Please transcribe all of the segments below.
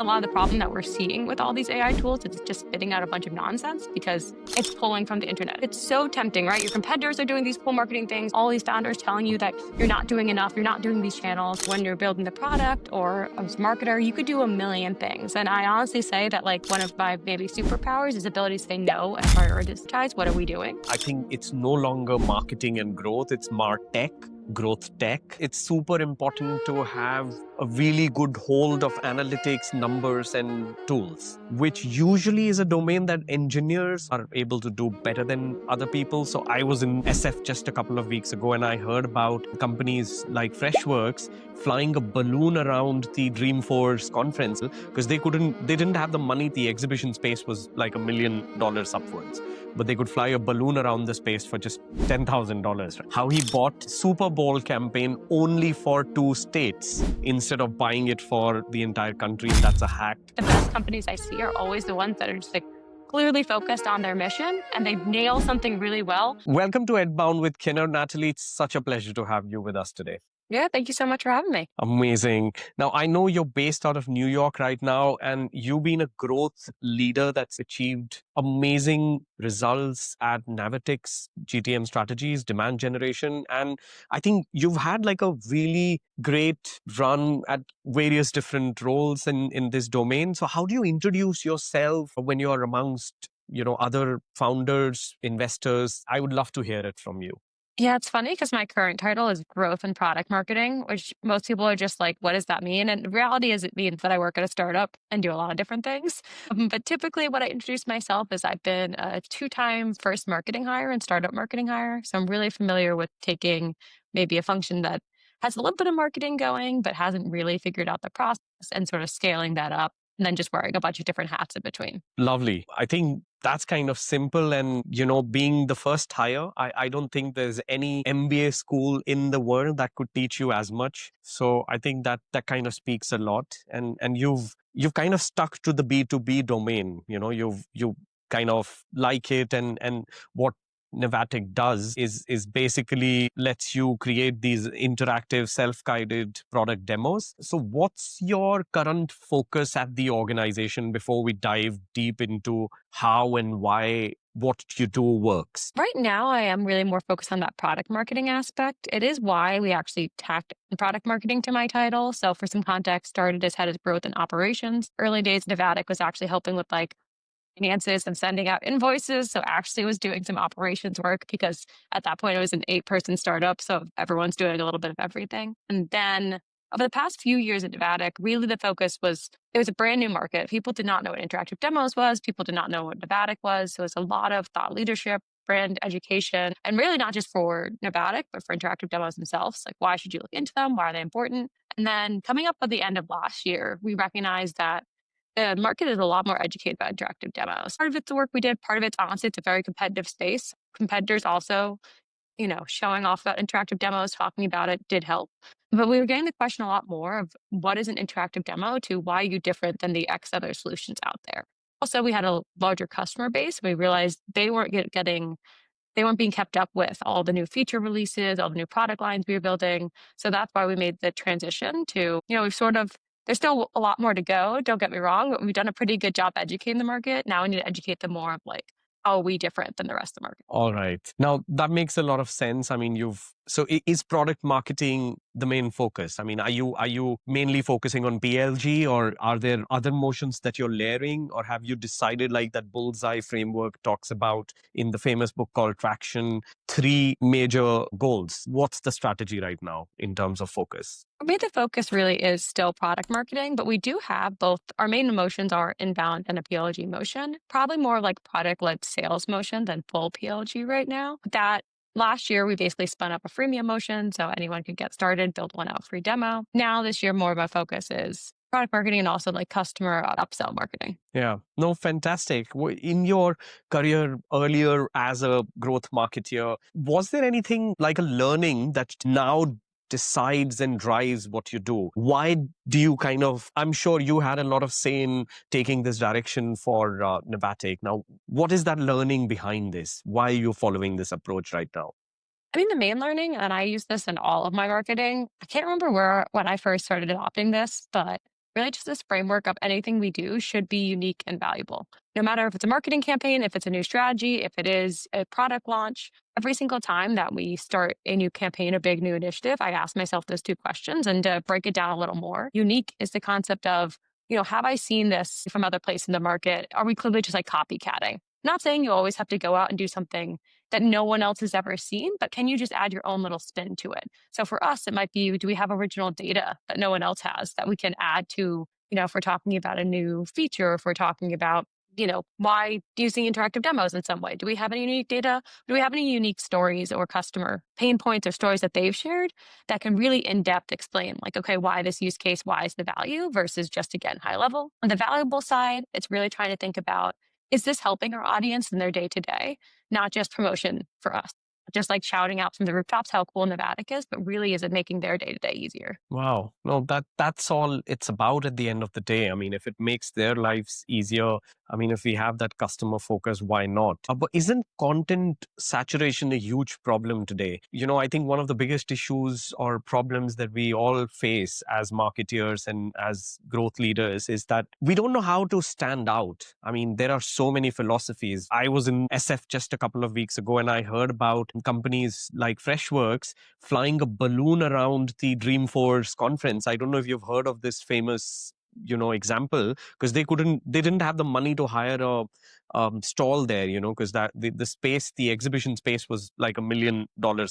A lot of the problem that we're seeing with all these AI tools is just spitting out a bunch of nonsense because it's pulling from the internet. It's so tempting, right? Your competitors are doing these cool marketing things. All these founders telling you that you're not doing enough. You're not doing these channels. When you're building the product or as a marketer, you could do a million things. And I honestly say that like one of my maybe superpowers is ability to say no and prioritize. What are we doing? I think it's no longer marketing and growth, it's MarTech, growth tech. It's super important to have a really good hold of analytics, numbers, and tools, which usually is a domain that engineers are able to do better than other people. So I was in SF just a couple of weeks ago and I heard about companies like Freshworks flying a balloon around the Dreamforce conference because they didn't have the money. The exhibition space was like $1 million upwards, but they could fly a balloon around the space for just $10,000. How he bought Super Bowl campaign only for 2 states instead of buying it for the entire country. And that's a hack. The best companies I see are always the ones that are just like clearly focused on their mission and they nail something really well. Welcome to Edbound with Kinner. Natalie, it's such a pleasure to have you with us today. Yeah, thank you so much for having me. Amazing. Now, I know you're based out of New York right now, and you've been a growth leader that's achieved amazing results at Navattic's GTM strategies, demand generation. And I think you've had like a really great run at various different roles in this domain. So how do you introduce yourself when you're amongst, other founders, investors? I would love to hear it from you. Yeah, it's funny because my current title is growth and product marketing, which most people are just like, what does that mean? And the reality is it means that I work at a startup and do a lot of different things. But typically what I introduce myself is I've been a 2-time first marketing hire and startup marketing hire. So I'm really familiar with taking maybe a function that has a little bit of marketing going, but hasn't really figured out the process and sort of scaling that up and then just wearing a bunch of different hats in between. Lovely. I think that's kind of simple. And, being the first hire, I don't think there's any MBA school in the world that could teach you as much. So I think that kind of speaks a lot. And you've kind of stuck to the B2B domain. You kind of like it. And what Navattic does is basically lets you create these interactive, self-guided product demos. So what's your current focus at the organization before we dive deep into how and why what you do works? Right now, I am really more focused on that product marketing aspect. It is why we actually tacked product marketing to my title. So for some context, started as head of growth and operations. Early days, Navattic was actually helping with like finances and sending out invoices. So actually was doing some operations work because at that point it was an 8-person startup. So everyone's doing a little bit of everything. And then over the past few years at Navattic, really the focus was, it was a brand new market. People did not know what interactive demos was. People did not know what Navattic was. So it was a lot of thought leadership, brand education, and really not just for Navattic, but for interactive demos themselves. Like, why should you look into them? Why are they important? And then coming up at the end of last year, we recognized that the market is a lot more educated about interactive demos. Part of it's the work we did. Part of it's honestly, it's a very competitive space. Competitors also, showing off about interactive demos, talking about it did help. But we were getting the question a lot more of what is an interactive demo to why are you different than the X other solutions out there. Also, we had a larger customer base. We realized they weren't being kept up with all the new feature releases, all the new product lines we were building. So that's why we made the transition to, there's still a lot more to go. Don't get me wrong, but we've done a pretty good job educating the market. Now we need to educate them more of like, how are we different than the rest of the market? All right. Now that makes a lot of sense. I mean, is product marketing the main focus? I mean, are you mainly focusing on PLG, or are there other motions that you're layering, or have you decided, like that Bullseye framework talks about in the famous book called Traction, 3 major goals? What's the strategy right now in terms of focus? For me, the focus really is still product marketing, but we do have both. Our main emotions are inbound and a PLG motion, probably more like product-led sales motion than full PLG right now. That last year, we basically spun up a freemium motion so anyone could get started, build one out free demo. Now this year, more of our focus is product marketing and also like customer upsell marketing. Yeah, no, fantastic. In your career earlier as a growth marketer, was there anything like a learning that now decides and drives what you do? Why do you I'm sure you had a lot of say in taking this direction for Navattic. Now, what is that learning behind this? Why are you following this approach right now? I mean, the main learning, and I use this in all of my marketing, I can't remember when I first started adopting this, but Really just this framework of anything we do should be unique and valuable. No matter if it's a marketing campaign, if it's a new strategy, if it is a product launch, every single time that we start a new campaign, a big new initiative, I ask myself those two questions. And to break it down a little more, unique is the concept of, have I seen this from other places in the market? Are we clearly just like copycatting? Not saying you always have to go out and do something that no one else has ever seen, but can you just add your own little spin to it? So for us, it might be, do we have original data that no one else has that we can add to, if we're talking about a new feature, if we're talking about, why using interactive demos in some way? Do we have any unique data? Do we have any unique stories or customer pain points or stories that they've shared that can really in depth explain, like, okay, why this use case, why is the value versus just again, high level? On the valuable side, it's really trying to think about, is this helping our audience in their day to day, not just promotion for us? Just like shouting out from the rooftops how cool Navattic is, but really is it making their day to day easier? Wow. No, that's all it's about at the end of the day. I mean, if it makes their lives easier, I mean, if we have that customer focus, why not? But isn't content saturation a huge problem today? I think one of the biggest issues or problems that we all face as marketeers and as growth leaders is that we don't know how to stand out. I mean, there are so many philosophies. I was in SF just a couple of weeks ago and I heard about companies like Freshworks flying a balloon around the Dreamforce conference. I don't know if you've heard of this famous example, because they didn't have the money to hire a stall there, because that the space, the exhibition space was like $1 million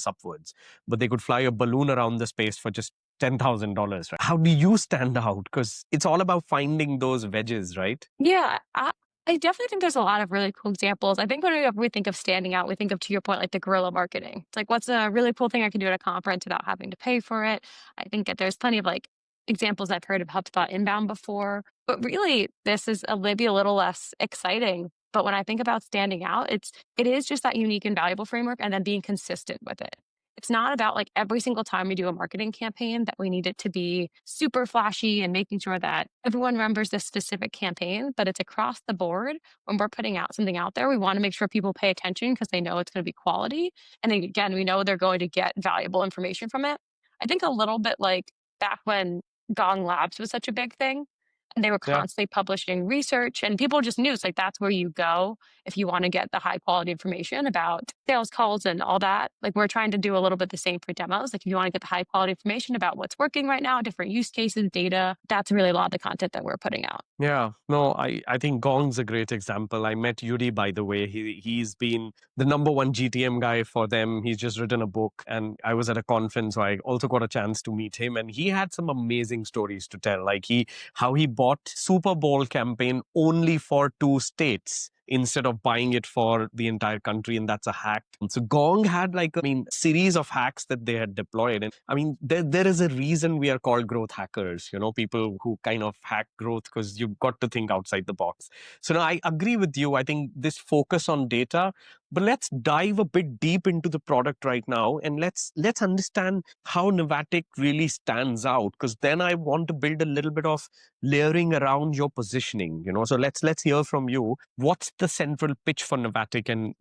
upwards, but they could fly a balloon around the space for just $10,000. Right? How do you stand out? Because it's all about finding those wedges, right? Yeah, I definitely think there's a lot of really cool examples. I think when we think of standing out, we think of, to your point, like the guerrilla marketing. It's like, what's a really cool thing I can do at a conference without having to pay for it? I think that there's plenty of like examples I've heard of HubSpot inbound before, but really this is maybe a little less exciting. But when I think about standing out, it is just that unique and valuable framework and then being consistent with it. It's not about like every single time we do a marketing campaign that we need it to be super flashy and making sure that everyone remembers this specific campaign, but it's across the board. When we're putting out something out there, we want to make sure people pay attention because they know it's going to be quality. And then again, we know they're going to get valuable information from it. I think a little bit like back when Gong Labs was such a big thing. And they were Yeah. constantly publishing research, and people just knew it's like that's where you go if you want to get the high quality information about sales calls and all that. Like we're trying to do a little bit the same for demos. Like if you want to get the high quality information about what's working right now, different use cases, data, that's really a lot of the content that we're putting out. Yeah, no, I think Gong's a great example. I met Yuri, by the way. He's been the number one GTM guy for them. He's just written a book, and I was at a conference, so I also got a chance to meet him, and he had some amazing stories to tell. Like how he bought Super Bowl campaign only for 2 states instead of buying it for the entire country, and that's a hack. So Gong had series of hacks that they had deployed, and I mean there is a reason we are called growth hackers. People who kind of hack growth, because you've got to think outside the box. So now I agree with you. I think this focus on data, but let's dive a bit deep into the product right now, and let's understand how Navattic really stands out, because then I want to build a little bit of layering around your positioning. So let's hear from you. What's the central pitch for Navattic, and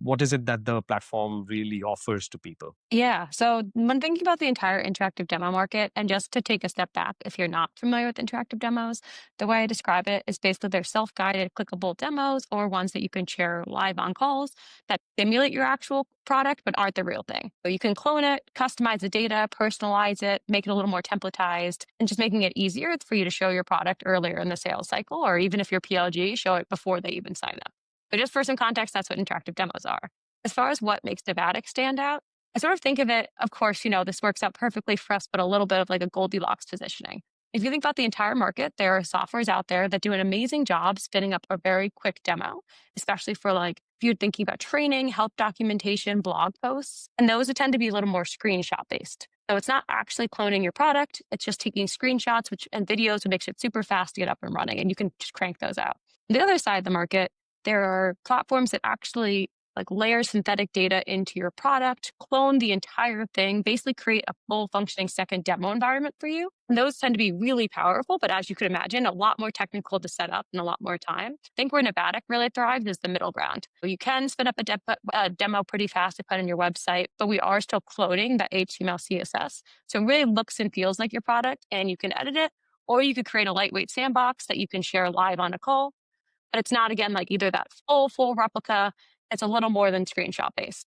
what is it that the platform really offers to people? Yeah. So when thinking about the entire interactive demo market, and just to take a step back, if you're not familiar with interactive demos, the way I describe it is basically they're self-guided, clickable demos or ones that you can share live on calls that simulate your actual product, but aren't the real thing. So you can clone it, customize the data, personalize it, make it a little more templatized, and just making it easier for you to show your product earlier in the sales cycle, or even if you're PLG, show it before they even sign up. So just for some context, that's what interactive demos are. As far as what makes Navattic stand out, I sort of think of it, of course, this works out perfectly for us, but a little bit of like a Goldilocks positioning. If you think about the entire market, there are softwares out there that do an amazing job spinning up a very quick demo, especially for like if you're thinking about training, help documentation, blog posts, and those tend to be a little more screenshot based. So it's not actually cloning your product, it's just taking screenshots and videos, which makes it super fast to get up and running, and you can just crank those out. On the other side of the market, there are platforms that actually like layer synthetic data into your product, clone the entire thing, basically create a full functioning second demo environment for you. And those tend to be really powerful, but as you could imagine, a lot more technical to set up and a lot more time. I think where Navattic really thrives is the middle ground. So you can spin up a demo pretty fast to put on your website, but we are still cloning that HTML, CSS. So it really looks and feels like your product, and you can edit it Or you could create a lightweight sandbox that you can share live on a call. But it's not, again, like either that full replica. It's a little more than screenshot based.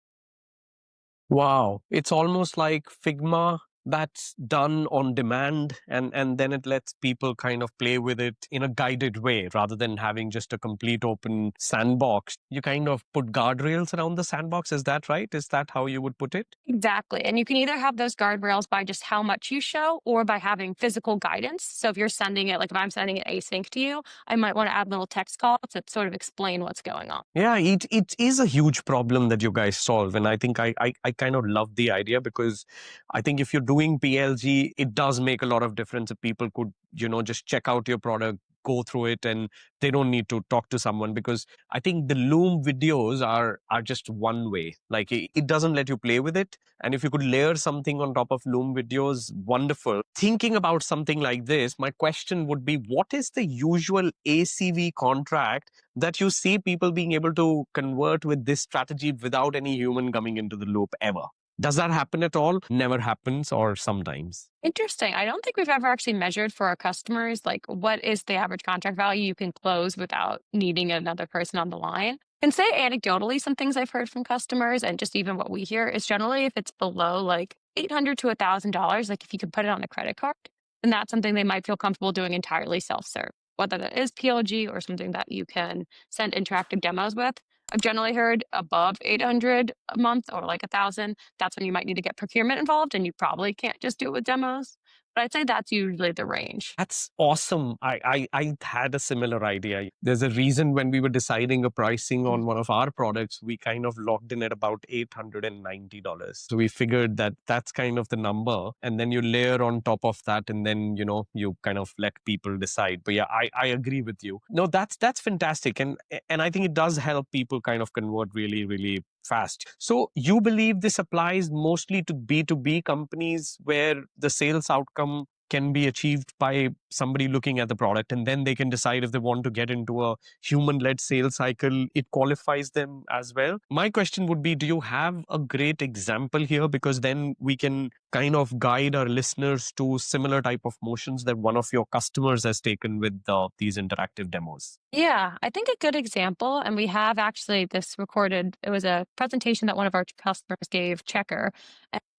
Wow. It's almost like Figma that's done on demand, and then it lets people kind of play with it in a guided way rather than having just a complete open sandbox. You kind of put guardrails around the sandbox. Is that right? Is that how you would put it? Exactly. And you can either have those guardrails by just how much you show or by having physical guidance. So if you're sending it, like if I'm sending it async to you, I might want to add little text calls that sort of explain what's going on. Yeah, it is a huge problem that you guys solve. And I think I kind of love the idea, because I think if you're doing PLG, it does make a lot of difference if people could, just check out your product, go through it, and they don't need to talk to someone. Because I think the Loom videos are just one way. Like it doesn't let you play with it. And if you could layer something on top of Loom videos, wonderful. Thinking about something like this, my question would be, what is the usual ACV contract that you see people being able to convert with this strategy without any human coming into the loop ever? Does that happen at all? Never happens, or sometimes? Interesting. I don't think we've ever actually measured for our customers, like what is the average contract value you can close without needing another person on the line. And say anecdotally, some things I've heard from customers and just even what we hear is generally if it's below like $800 to $1,000, like if you could put it on a credit card, then that's something they might feel comfortable doing entirely self-serve, whether that is PLG or something that you can send interactive demos with. I've generally heard above 800 a month or like 1,000. That's when you might need to get procurement involved, and you probably can't just do it with demos. But I'd say that's usually the range. That's awesome. I had a similar idea. There's a reason when we were deciding a pricing on one of our products, we kind of locked in at about $890. So we figured that that's kind of the number. And then you layer on top of that, and then, you kind of let people decide. But yeah, I agree with you. No, that's fantastic. And I think it does help people kind of convert really, really fast. So you believe this applies mostly to B2B companies where the sales outcome can be achieved by somebody looking at the product, and then they can decide if they want to get into a human-led sales cycle. It qualifies them as well. My question would be, do you have a great example here? Because then we can kind of guide our listeners to similar type of motions that one of your customers has taken with these interactive demos. Yeah, I think a good example, and we have actually this recorded, it was a presentation that one of our customers gave, Checker,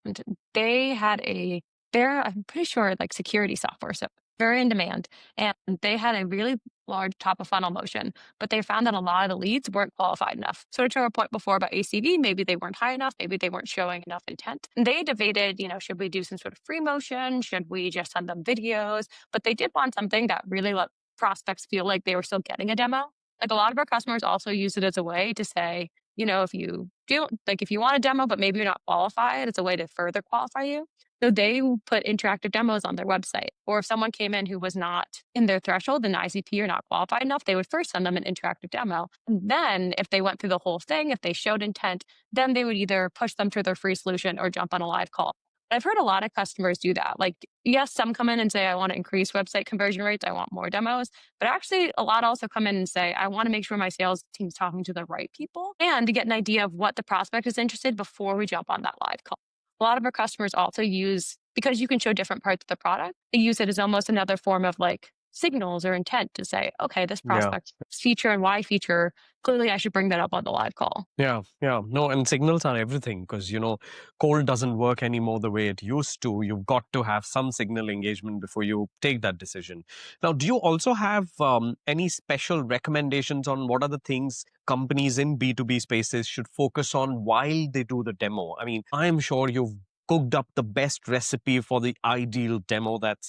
and they had they're, I'm pretty sure, like security software, so very in demand. And they had a really large top of funnel motion, but they found that a lot of the leads weren't qualified enough. Sort of to our point before about ACV, maybe they weren't high enough, maybe they weren't showing enough intent. And they debated, should we do some sort of free motion? Should we just send them videos? But they did want something that really let prospects feel like they were still getting a demo. Like a lot of our customers also use it as a way to say, if you do, like if you want a demo, but maybe you're not qualified, it's a way to further qualify you. So they put interactive demos on their website. Or if someone came in who was not in their threshold, an ICP or not qualified enough, they would first send them an interactive demo. And then if they went through the whole thing, if they showed intent, then they would either push them to their free solution or jump on a live call. I've heard a lot of customers do that. Like, yes, some come in and say, I want to increase website conversion rates. I want more demos. But actually, a lot also come in and say, I want to make sure my sales team's talking to the right people and to get an idea of what the prospect is interested before we jump on that live call. A lot of our customers also use, because you can show different parts of the product, they use it as almost another form of like signals or intent to say, okay, this Yeah. prospect feature and Y feature, clearly I should bring that up on the live call. Yeah, yeah. No, and signals are everything, because, cold doesn't work anymore the way it used to. You've got to have some signal engagement before you take that decision. Now, do you also have any special recommendations on what are the things companies in B2B spaces should focus on while they do the demo? I mean, I'm sure you've cooked up the best recipe for the ideal demo that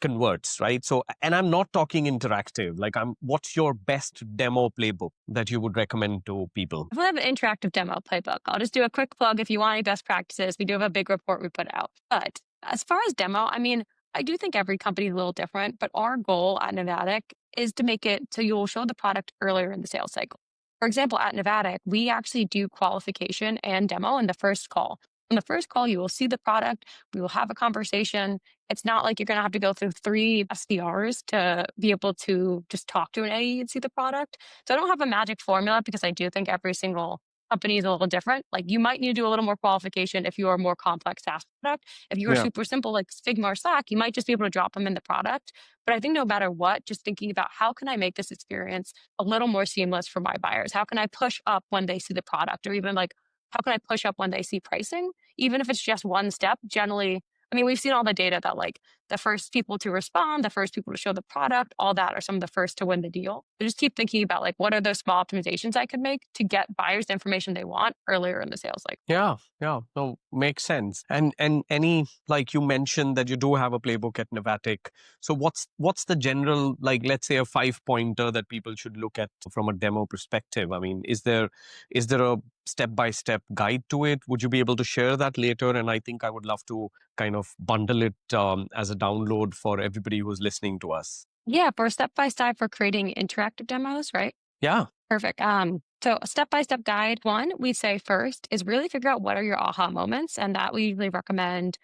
converts, right? So, and I'm not talking interactive. Like, what's your best demo playbook that you would recommend to people? We have an interactive demo playbook. I'll just do a quick plug if you want any best practices. We do have a big report we put out. But as far as demo, I mean, I do think every company is a little different, but our goal at Navattic is to make it so you'll show the product earlier in the sales cycle. For example, at Navattic, we actually do qualification and demo in the first call. On the first call, you will see the product. We will have a conversation. It's not like you're going to have to go through 3 SDRs to be able to just talk to an AE and see the product. So I don't have a magic formula because I do think every single company is a little different. Like you might need to do a little more qualification if you are a more complex SaaS product. If you are Yeah. super simple like Figma or Slack, you might just be able to drop them in the product. But I think no matter what, just thinking about how can I make this experience a little more seamless for my buyers? How can I push up when they see the product, or even like how can I push up when they see pricing? Even if it's just one step, generally, I mean, we've seen all the data that like the first people to respond, the first people to show the product, all that are some of the first to win the deal. So just keep thinking about like what are those small optimizations I could make to get buyers the information they want earlier in the sales cycle. Yeah, yeah, no, makes sense. And any, like you mentioned that you do have a playbook at Navattic. So what's the general, like, let's say a 5 pointer that people should look at from a demo perspective? I mean, is there a step by step guide to it? Would you be able to share that later? And I think I would love to kind of bundle it as a download for everybody who's listening to us. Yeah, for step by step for creating interactive demos, right? Yeah. Perfect. So a step-by-step guide, one, we say first is really figure out what are your aha moments. And that we usually recommend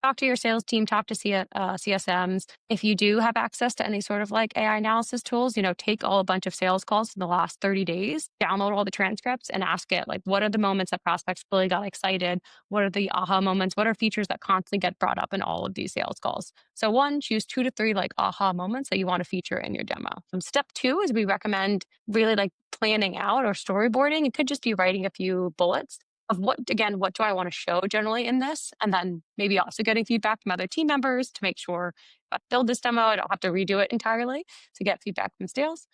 talk to your sales team, talk to CSMs. If you do have access to any sort of like AI analysis tools, take a bunch of sales calls in the last 30 days, download all the transcripts and ask it like, what are the moments that prospects really got excited? What are the aha moments? What are features that constantly get brought up in all of these sales calls? So one, choose 2 to 3 like aha moments that you want to feature in your demo. Step two is we recommend really like planning out or storyboarding. It could just be writing a few bullets of what do I want to show generally in this? And then maybe also getting feedback from other team members to make sure if I build this demo, I don't have to redo it entirely to get feedback from sales.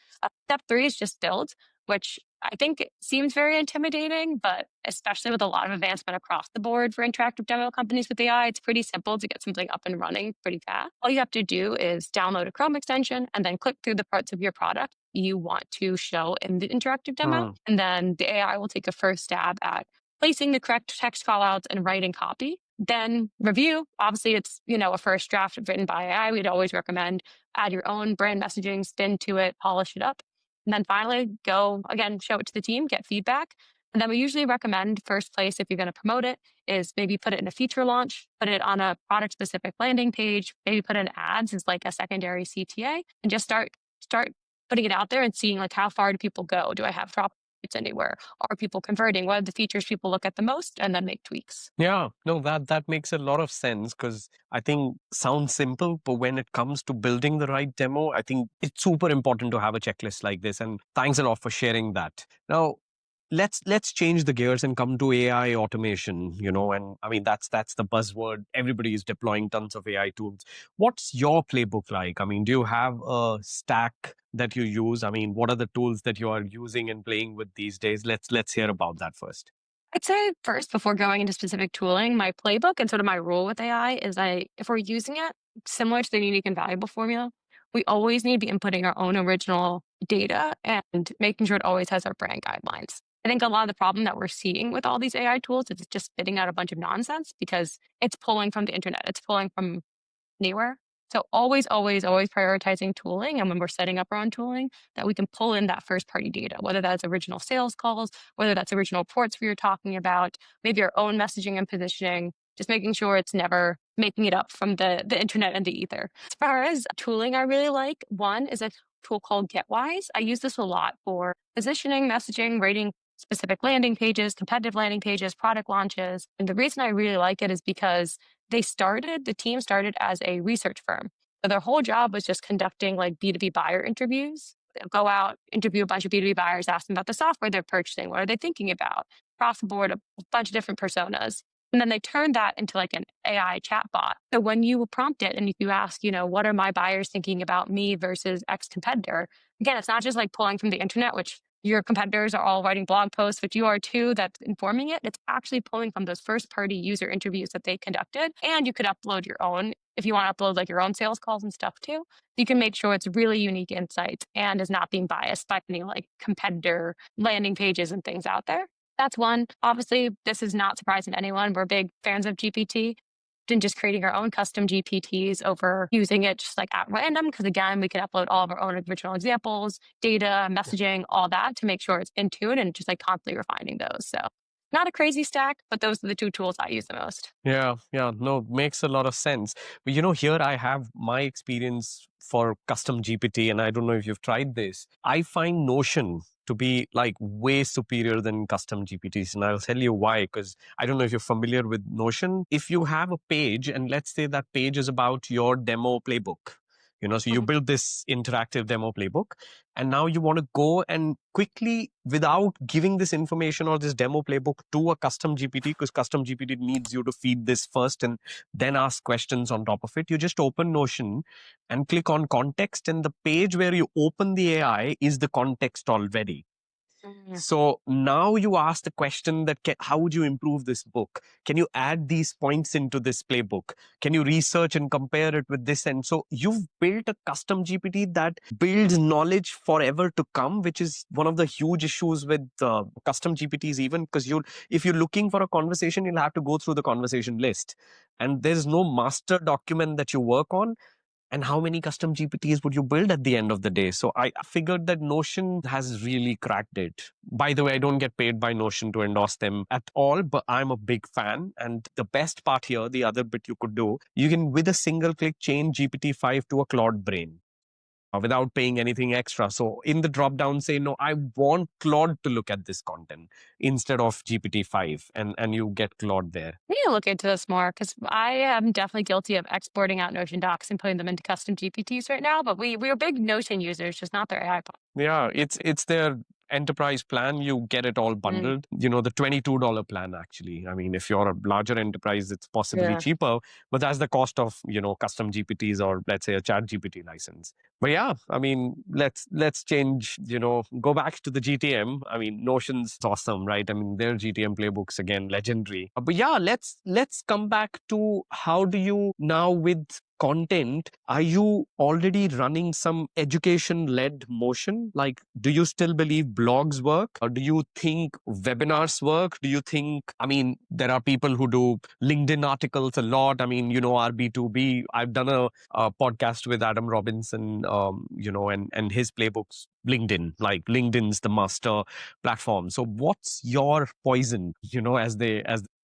Step three is just build, which I think it seems very intimidating, but especially with a lot of advancement across the board for interactive demo companies with AI, it's pretty simple to get something up and running pretty fast. All you have to do is download a Chrome extension and then click through the parts of your product you want to show in the interactive demo. Hmm. And then the AI will take a first stab at placing the correct text callouts and writing copy. Then review. Obviously, it's a first draft written by AI. We'd always recommend add your own brand messaging, spin to it, polish it up. And then finally, go again, show it to the team, get feedback. And then we usually recommend first place if you're going to promote it is maybe put it in a feature launch, put it on a product specific landing page, maybe put in ads as like a secondary CTA and just start putting it out there and seeing like how far do people go? Do I have drop rates anywhere? Are people converting? What are the features people look at the most and then make tweaks? Yeah, no, that makes a lot of sense because I think sounds simple, but when it comes to building the right demo, I think it's super important to have a checklist like this. And thanks a lot for sharing that. Now, let's change the gears and come to AI automation, and I mean that's the buzzword. Everybody is deploying tons of AI tools. What's your playbook like? I mean, do you have a stack that you use? I mean, what are the tools that you are using and playing with these days? Let's hear about that first. I'd say first, before going into specific tooling, my playbook and sort of my rule with AI is if we're using it similar to the unique and valuable formula, we always need to be inputting our own original data and making sure it always has our brand guidelines. I think a lot of the problem that we're seeing with all these AI tools is it's just spitting out a bunch of nonsense because it's pulling from the internet. It's pulling from anywhere. So always, always, always prioritizing tooling. And when we're setting up our own tooling, that we can pull in that first party data, whether that's original sales calls, whether that's original reports we were talking about, maybe our own messaging and positioning, just making sure it's never making it up from the internet and the ether. As far as tooling I really like, one is a tool called GetWise. I use this a lot for positioning, messaging, rating specific landing pages, competitive landing pages, product launches. And the reason I really like it is because the team started as a research firm. So their whole job was just conducting like B2B buyer interviews. They'll go out, interview a bunch of B2B buyers, ask them about the software they're purchasing. What are they thinking about? Across the board, a bunch of different personas. And then they turned that into like an AI chatbot. So when you prompt it and if you ask, what are my buyers thinking about me versus X competitor? Again, it's not just like pulling from the internet, which your competitors are all writing blog posts, which you are too, that's informing it. It's actually pulling from those first party user interviews that they conducted. And you could upload your own if you want to upload like your own sales calls and stuff too. You can make sure it's really unique insights and is not being biased by any like competitor landing pages and things out there. That's one. Obviously, this is not surprising to anyone. We're big fans of GPT and just creating our own custom GPTs over using it just like at random. Because again, we can upload all of our own original examples, data, messaging, all that to make sure it's in tune and just like constantly refining those. So Not a crazy stack, but those are the two tools I use the most. Yeah, no, makes a lot of sense. But here I have my experience for custom GPT, and I don't know if you've tried this. I find Notion to be like way superior than custom GPTs, and I'll tell you why. Because I don't know if you're familiar with Notion. If you have a page, and let's say that page is about your demo playbook, so you Mhm. build this interactive demo playbook, and now you want to go and quickly, without giving this information or this demo playbook to a custom GPT, because custom GPT needs you to feed this first and then ask questions on top of it, you just open Notion and click on context, and the page where you open the AI is the context already. Mm. So now you ask the question that how would you improve this book? Can you add these points into this playbook? Can you research and compare it with this? And so you've built a custom GPT that builds knowledge forever to come, which is one of the huge issues with custom GPTs, even because if you're looking for a conversation, you'll have to go through the conversation list. And there's no master document that you work on, and how many custom GPTs would you build at the end of the day? So I figured that Notion has really cracked it. By the way, I don't get paid by Notion to endorse them at all, but I'm a big fan. And the best part here, the other bit you could do, you can with a single click change GPT-5 to a Claude Brain without paying anything extra. So in the drop down, say, no, I want Claude to look at this content instead of GPT-5, and you get Claude there. I need to look into this more because I am definitely guilty of exporting out Notion docs and putting them into custom GPTs right now. But we are big Notion users, just not their AI pod. Yeah, it's their enterprise plan. You get it all Mm, bundled. The $22 plan, actually. I mean, if you're a larger enterprise, it's possibly yeah. cheaper, but that's the cost of, custom GPTs, or let's say a chat GPT license. But yeah, I mean, let's change, go back to the GTM. I mean, Notion's awesome, right? I mean, their GTM playbooks, again, legendary. But yeah, let's come back to how do you now with content, are you already running some education led motion? Like, do you still believe blogs work, or do you think webinars work? Do you think, I mean, there are people who do LinkedIn articles a lot. I mean, our B2B, I've done a podcast with Adam Robinson, and his playbooks, LinkedIn, like LinkedIn's the master platform. So what's your poison, as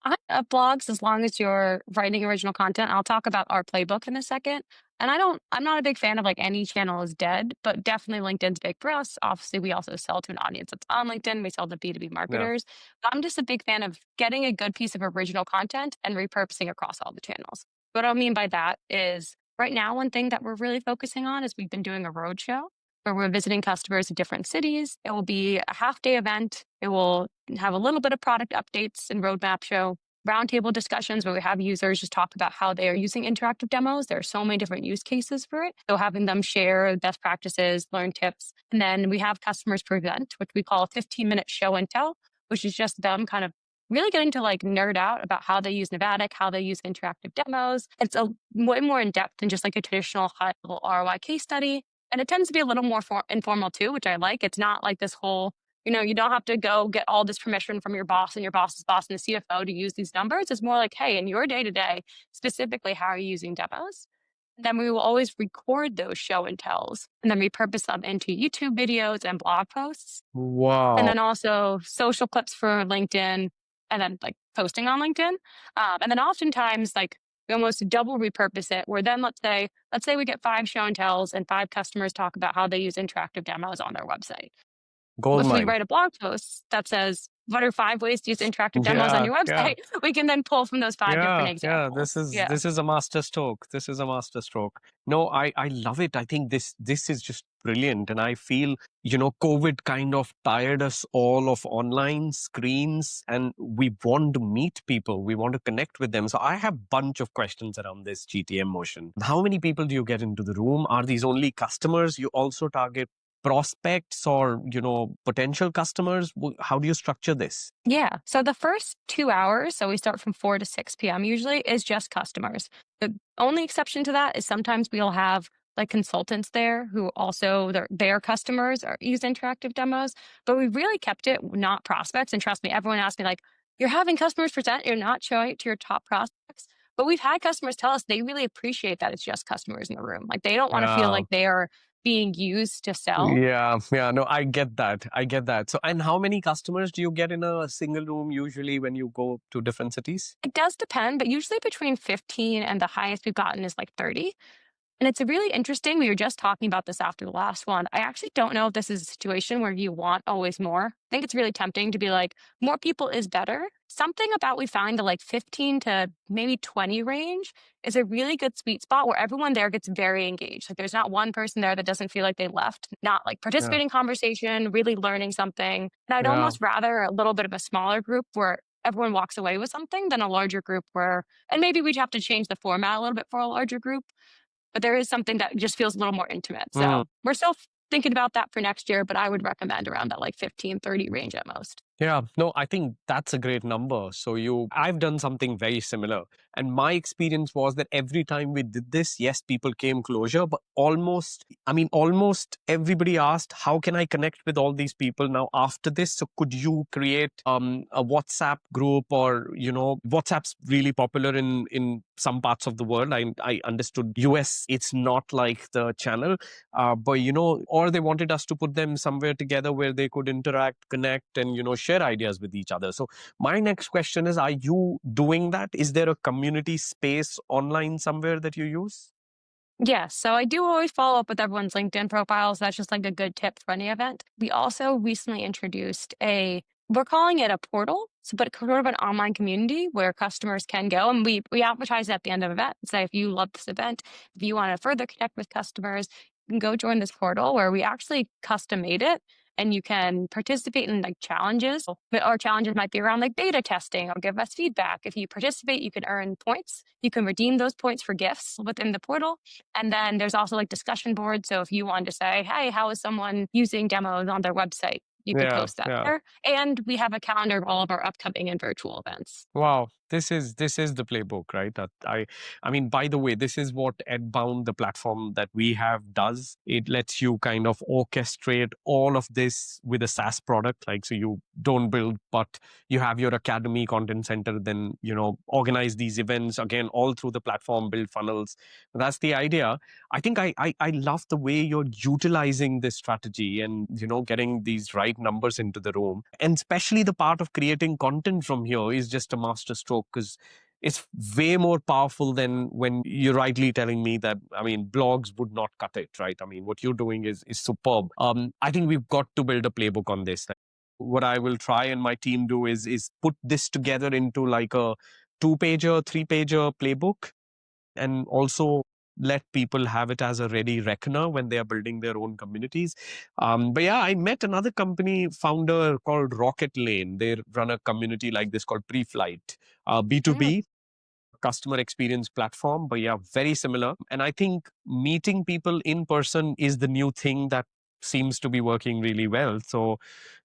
I have blogs as long as you're writing original content. I'll talk about our playbook in a second. And I'm not a big fan of like any channel is dead, but definitely LinkedIn's big for us. Obviously, we also sell to an audience that's on LinkedIn. We sell to B2B yeah. marketers. But I'm just a big fan of getting a good piece of original content and repurposing across all the channels. What I mean by that is right now, one thing that we're really focusing on is we've been doing a roadshow where we're visiting customers in different cities. It will be a half day event. It will have a little bit of product updates and roadmap show, roundtable discussions where we have users just talk about how they are using interactive demos. There are so many different use cases for it. So having them share best practices, learn tips. And then we have customers present, which we call a 15-minute show and tell, which is just them kind of really getting to like nerd out about how they use Navattic, how they use interactive demos. It's a way more in depth than just like a traditional high level ROI case study. And it tends to be a little more informal too, which I like. It's not like this whole, you don't have to go get all this permission from your boss and your boss's boss and the CFO to use these numbers. It's more like, hey, in your day to day, specifically, how are you using demos? And then we will always record those show and tells and then repurpose them into YouTube videos and blog posts. And Wow. then also social clips for LinkedIn and then like posting on LinkedIn. And then oftentimes, like, we almost double repurpose it where then let's say we get 5 show and tells and 5 customers talk about how they use interactive demos on their website. Gold If we mine. write a blog post that says, what are 5 ways to use interactive demos on Yeah, your yeah. website? We can then pull from those 5 different Yeah. This examples. is Yeah. this is a master stroke. This is a master stroke. No, I love it. I think this is just brilliant. And I feel, COVID kind of tired us all of online screens, and we want to meet people. We want to connect with them. So I have a bunch of questions around this GTM motion. How many people do you get into the room? Are these only customers? You also target prospects or, potential customers? How do you structure this? Yeah. So the first 2 hours, so we start from 4 to 6 p.m. usually, is just customers. The only exception to that is sometimes we'll have like consultants there who also their customers use interactive demos, but we really kept it not prospects. And trust me, everyone asked me like, you're having customers present, you're not showing it to your top prospects. But we've had customers tell us they really appreciate that it's just customers in the room. Like they don't want to feel Yeah. like they are being used to sell. Yeah, yeah, no, I get that. I get that. So, and how many customers do you get in a single room usually when you go to different cities? It does depend, but usually between 15 and the highest we've gotten is like 30. And it's a really interesting. We were just talking about this after the last one. I actually don't know if this is a situation where you want always more. I think it's really tempting to be like, more people is better. Something about we find the like 15 to maybe 20 range is a really good sweet spot where everyone there gets very engaged. Like there's not one person there that doesn't feel like they left, not like Yeah, participating in conversation, really learning something. And I'd yeah. almost rather a little bit of a smaller group where everyone walks away with something than a larger group where, and maybe we'd have to change the format a little bit for a larger group, but there is something that just feels a little more intimate. Mm. So we're still thinking about that for next year, but I would recommend around that like 15, 30 range at most. Yeah, no, I think that's a great number. So I've done something very similar. And my experience was that every time we did this, yes, people came closer, but almost everybody asked, how can I connect with all these people now after this? So could you create a WhatsApp group or, WhatsApp's really popular in some parts of the world. I understood US, it's not like the channel, but or they wanted us to put them somewhere together where they could interact, connect, and share ideas with each other. So my next question is, are you doing that? Is there a community space online somewhere that you use? Yes. So I do always follow up with everyone's LinkedIn profiles. That's just like a good tip for any event. We also recently introduced we're calling it a portal, so, but sort of an online community where customers can go, and we advertise at the end of the event. Say, if you love this event, if you want to further connect with customers, you can go join this portal where we actually custom made it, and you can participate in like challenges. But our challenges might be around like beta testing or give us feedback. If you participate, you can earn points. You can redeem those points for gifts within the portal. And then there's also like discussion boards. So if you wanted to say, hey, how is someone using demos on their website? You could Yeah, post that yeah. there. And we have a calendar of all of our upcoming and virtual events. Wow, this is the playbook, right? I mean, by the way, this is what Edbound, the platform that we have, does. It lets you kind of orchestrate all of this with a SaaS product. Like, so you don't build, but you have your academy content center, then organize these events again all through the platform, build funnels. That's the idea. I think I love the way you're utilizing this strategy and getting these right numbers into the room. And especially the part of creating content from here is just a master stroke, because it's way more powerful than when you're rightly telling me that, I mean, blogs would not cut it, right? I mean, what you're doing is superb. I think we've got to build a playbook on this. What I will try and my team do is put this together into like a 2-pager, 3-pager playbook, and also let people have it as a ready reckoner when they are building their own communities. But yeah, I met another company founder called Rocket Lane. They run a community like this called Pre-Flight, Mm. B2B customer experience platform. But yeah, very similar. And I think meeting people in person is the new thing that seems to be working really well. So,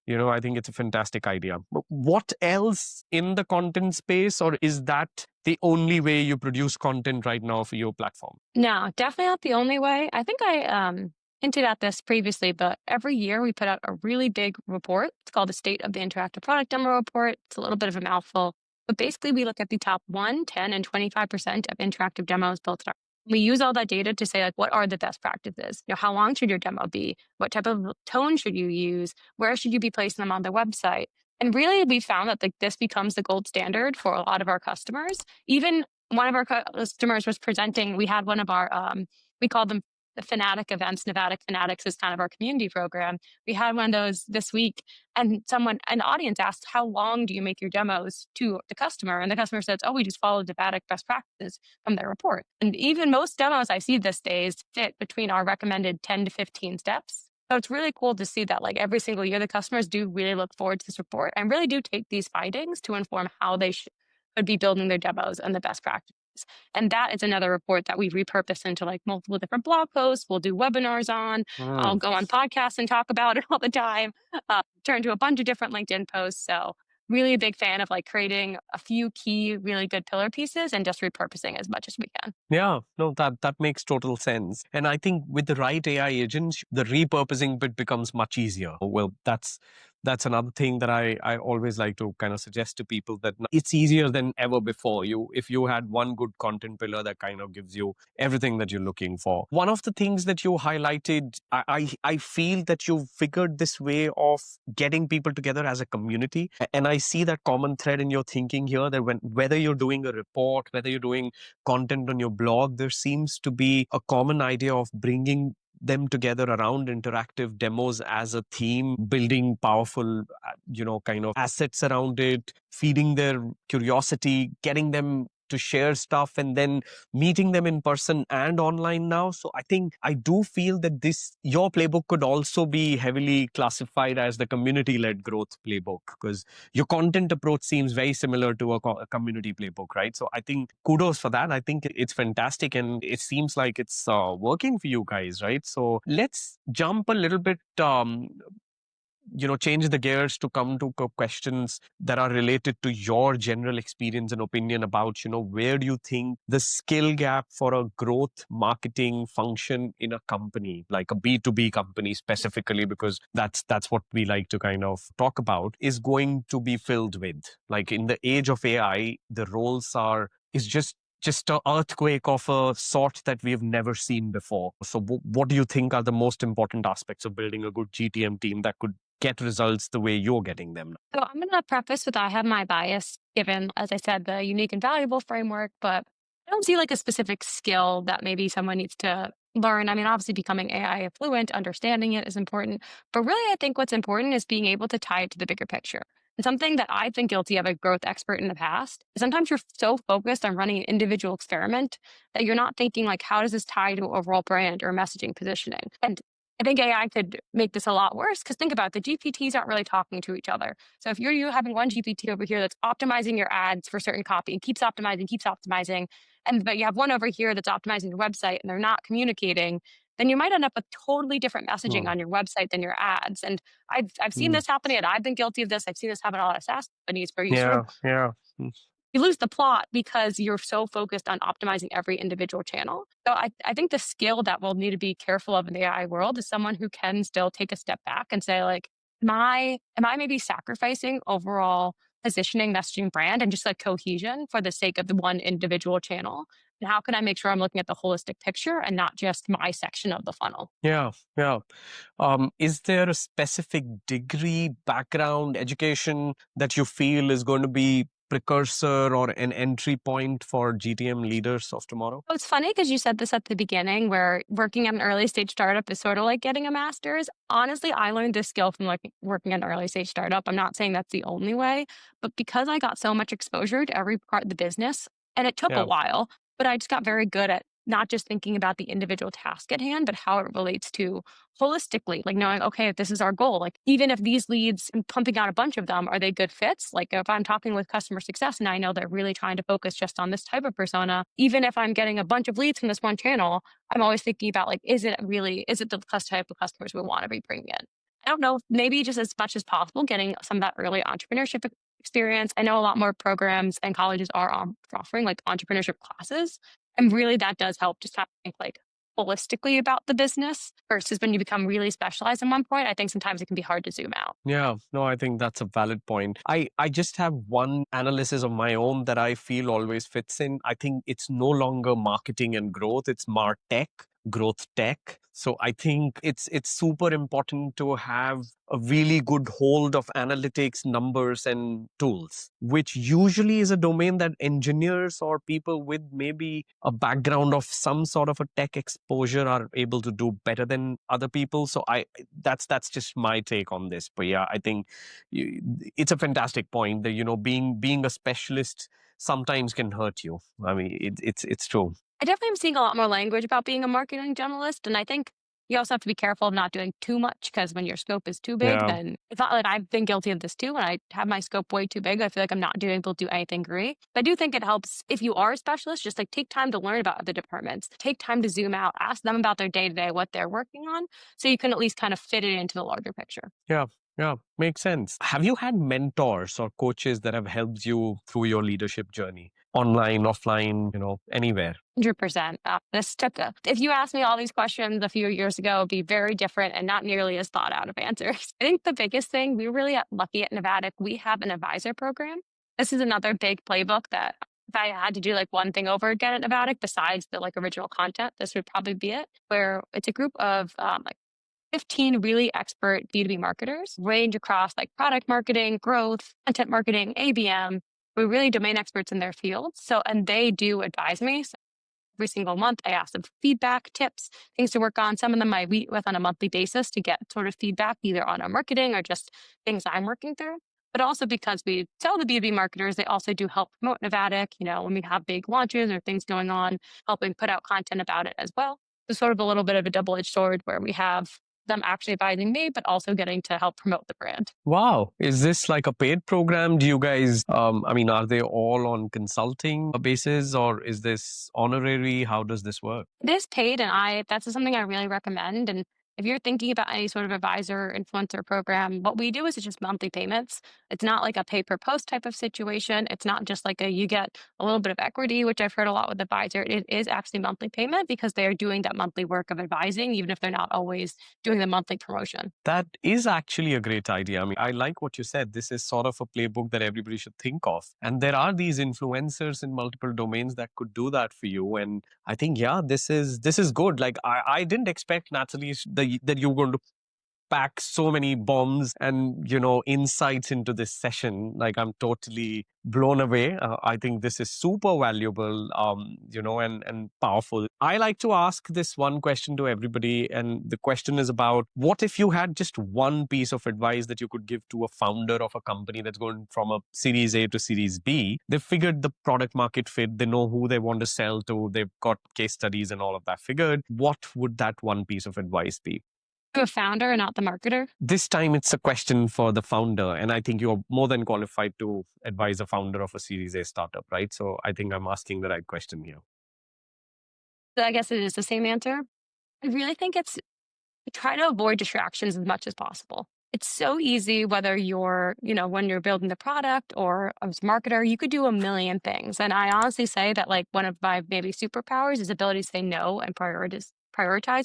I think it's a fantastic idea. But what else in the content space, or is that the only way you produce content right now for your platform? No, definitely not the only way. I think I hinted at this previously, but every year we put out a really big report. It's called the State of the Interactive Product Demo Report. It's a little bit of a mouthful, but basically we look at the top 1, 10, and 25% of interactive demos built in our. We use all that data to say, like, what are the best practices? How long should your demo be? What type of tone should you use? Where should you be placing them on the website? And really, we found that this becomes the gold standard for a lot of our customers. Even one of our customers was presenting. We had one of our, we call them the Fanatic events. Navattic Fanatics is kind of our community program. We had one of those this week, and an audience asked, how long do you make your demos to the customer? And the customer says, oh, we just follow Navattic best practices from their report. And even most demos I see these days fit between our recommended 10 to 15 steps. So it's really cool to see that, like, every single year, the customers do really look forward to this report and really do take these findings to inform how they should be building their demos and the best practices. And that is another report that we repurpose into like multiple different blog posts. We'll do webinars on. I'll Mm. go on podcasts and talk about it all the time. Turn to a bunch of different LinkedIn posts. So really a big fan of like creating a few key, really good pillar pieces and just repurposing as much as we can. Yeah, no, that makes total sense. And I think with the right AI agents, the repurposing bit becomes much easier. Well, That's another thing that I always like to kind of suggest to people, that it's easier than ever before. If you had one good content pillar that kind of gives you everything that you're looking for. One of the things that you highlighted, I feel that you've figured this way of getting people together as a community. And I see that common thread in your thinking here, that whether you're doing a report, whether you're doing content on your blog, there seems to be a common idea of bringing them together around interactive demos as a theme, building powerful, kind of assets around it, feeding their curiosity, getting them to share stuff, and then meeting them in person and online now. So I think I do feel that your playbook could also be heavily classified as the community led growth playbook, because your content approach seems very similar to a community playbook, right? So I think kudos for that. I think it's fantastic, and it seems like it's working for you guys, right? So let's jump a little bit, change the gears to come to questions that are related to your general experience and opinion about, where do you think the skill gap for a growth marketing function in a company, like a B2B company specifically, because that's what we like to kind of talk about, is going to be filled with. Like in the age of AI, the roles is just an earthquake of a sort that we have never seen before. So what do you think are the most important aspects of building a good GTM team that could get results the way you're getting them? So I'm going to preface with I have my bias given, as I said, the unique and valuable framework, but I don't see like a specific skill that maybe someone needs to learn. I mean, obviously becoming AI fluent, understanding it is important, but really I think what's important is being able to tie it to the bigger picture. And something that I've been guilty of a growth expert in the past, sometimes you're so focused on running an individual experiment that you're not thinking like, how does this tie to overall brand or messaging positioning? And I think AI could make this a lot worse because think about it, the GPTs aren't really talking to each other. So if you're you having one GPT over here that's optimizing your ads for certain copy and keeps optimizing, and but you have one over here that's optimizing your website and they're not communicating, then you might end up with totally different messaging Hmm. on your website than your ads. And I've seen Hmm. this happening, and I've been guilty of this. I've seen this happen in a lot of SaaS companies where you sort of Yeah, yeah. Hmm. you lose the plot because you're so focused on optimizing every individual channel. So I think the skill that we'll need to be careful of in the AI world is someone who can still take a step back and say, like, am I maybe sacrificing overall positioning, messaging, brand, and just like cohesion for the sake of the one individual channel? And how can I make sure I'm looking at the holistic picture and not just my section of the funnel? Yeah, yeah. Is there a specific degree, background, education that you feel is going to be precursor or an entry point for GTM leaders of tomorrow? Well, it's funny because you said this at the beginning where working at an early stage startup is sort of like getting a master's. Honestly, I learned this skill from like working at an early stage startup. I'm not saying that's the only way, but because I got so much exposure to every part of the business, and it took a Yeah. while, but I just got very good at not just thinking about the individual task at hand, but how it relates to holistically, like knowing, okay, if this is our goal, like even if these leads and pumping out a bunch of them, are they good fits? Like if I'm talking with customer success and I know they're really trying to focus just on this type of persona, even if I'm getting a bunch of leads from this one channel, I'm always thinking about like, is it the type of customers we want to be bringing in? I don't know, maybe just as much as possible, getting some of that early entrepreneurship experience. I know a lot more programs and colleges are offering like entrepreneurship classes. And really that does help just have to think like holistically about the business versus when you become really specialized in one point. I think sometimes it can be hard to zoom out. Yeah, no, I think that's a valid point. I just have one analysis of my own that I feel always fits in. I think it's no longer marketing and growth, it's martech, growth tech. So I think it's super important to have a really good hold of analytics, numbers, and tools, which usually is a domain that engineers or people with maybe a background of some sort of a tech exposure are able to do better than other people. So that's just my take on this. But yeah, I think it's a fantastic point that being a specialist sometimes can hurt you. I mean, it's true. I definitely am seeing a lot more language about being a marketing generalist. And I think you also have to be careful of not doing too much because when your scope is too big, Yeah. then it's not like I've been guilty of this too. When I have my scope way too big, I feel like I'm not doing able to do anything great. But I do think it helps if you are a specialist, just like take time to learn about other departments, take time to zoom out, ask them about their day to day, what they're working on. So you can at least kind of fit it into the larger picture. Yeah. Yeah, makes sense. Have you had mentors or coaches that have helped you through your leadership journey? online, offline, anywhere? 100%. If you asked me all these questions a few years ago, it'd be very different and not nearly as thought out of answers. I think the biggest thing, we were really lucky at Navattic. We have an advisor program. This is another big playbook that if I had to do like one thing over again at Navattic, besides the like original content, this would probably be it, where it's a group of like 15 really expert B2B marketers, range across like product marketing, growth, content marketing, ABM. We're really domain experts in their fields. So, and they do advise me. So every single month, I ask them for feedback, tips, things to work on. Some of them I meet with on a monthly basis to get sort of feedback, either on our marketing or just things I'm working through. But also because we sell the B2B marketers, they also do help promote Navattic, when we have big launches or things going on, helping put out content about it as well. So sort of a little bit of a double-edged sword where we have them actually advising me, but also getting to help promote the brand. Wow. Is this like a paid program? Do you guys, are they all on consulting basis, or is this honorary? How does this work? It is paid, and that's something I really recommend. And if you're thinking about any sort of advisor influencer program, what we do is it's just monthly payments. It's not like a pay per post type of situation. It's not just like you get a little bit of equity, which I've heard a lot with advisor. It is actually monthly payment because they are doing that monthly work of advising, even if they're not always doing the monthly promotion. That is actually a great idea. I like what you said. This is sort of a playbook that everybody should think of. And there are these influencers in multiple domains that could do that for you. And I think, yeah, this is good. Like I didn't expect, Natalie, that you were going to pack so many bombs and insights into this session. Like, I'm totally blown away. I think this is super valuable, and powerful. I like to ask this one question to everybody, and the question is about, what if you had just one piece of advice that you could give to a founder of a company that's going from a Series A to Series B? They've figured the product market fit, they know who they want to sell to, they've got case studies and all of that figured. What would that one piece of advice be? To a founder and not the marketer. This time it's a question for the founder, and I think you're more than qualified to advise a founder of a Series A startup, right? So I think I'm asking the right question here. So I guess it is the same answer. I really think it's try to avoid distractions as much as possible. It's so easy, whether you're, when you're building the product or as a marketer, you could do a million things. And I honestly say that like one of my maybe superpowers is ability to say no and prioritize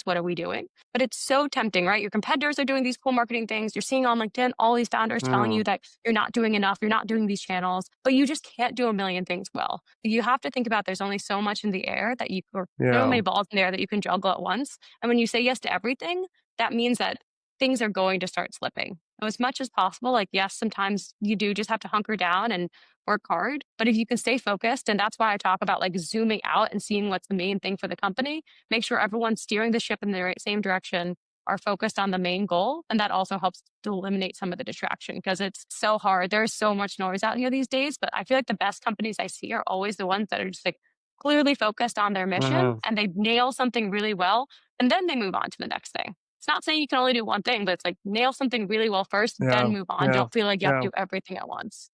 what are we doing. But it's so tempting, right? Your competitors are doing these cool marketing things. You're seeing on LinkedIn all these founders telling you that you're not doing enough, you're not doing these channels, but you just can't do a million things well. You have to think about there's only so much in the air that so many balls in the air that you can juggle at once. And when you say yes to everything, that means that things are going to start slipping. So as much as possible, like, yes, sometimes you do just have to hunker down and work hard. But if you can stay focused, and that's why I talk about like zooming out and seeing what's the main thing for the company, make sure everyone's steering the ship in the same direction, are focused on the main goal. And that also helps to eliminate some of the distraction because it's so hard. There's so much noise out here these days, but I feel like the best companies I see are always the ones that are just like clearly focused on their mission and they nail something really well. And then they move on to the next thing. It's not saying you can only do one thing, but it's like nail something really well first, then move on. Don't feel like you have to do everything at once.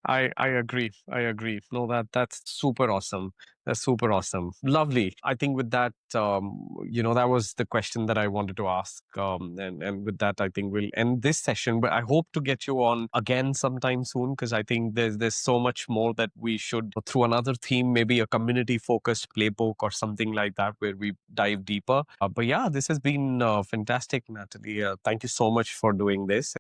I agree. I agree. No, that's super awesome. That's super awesome. Lovely. I think with that, that was the question that I wanted to ask. And with that, I think we'll end this session. But I hope to get you on again sometime soon because I think there's so much more that we should, through another theme, maybe a community focused playbook or something like that, where we dive deeper. But yeah, this has been fantastic, Natalie. Thank you so much for doing this.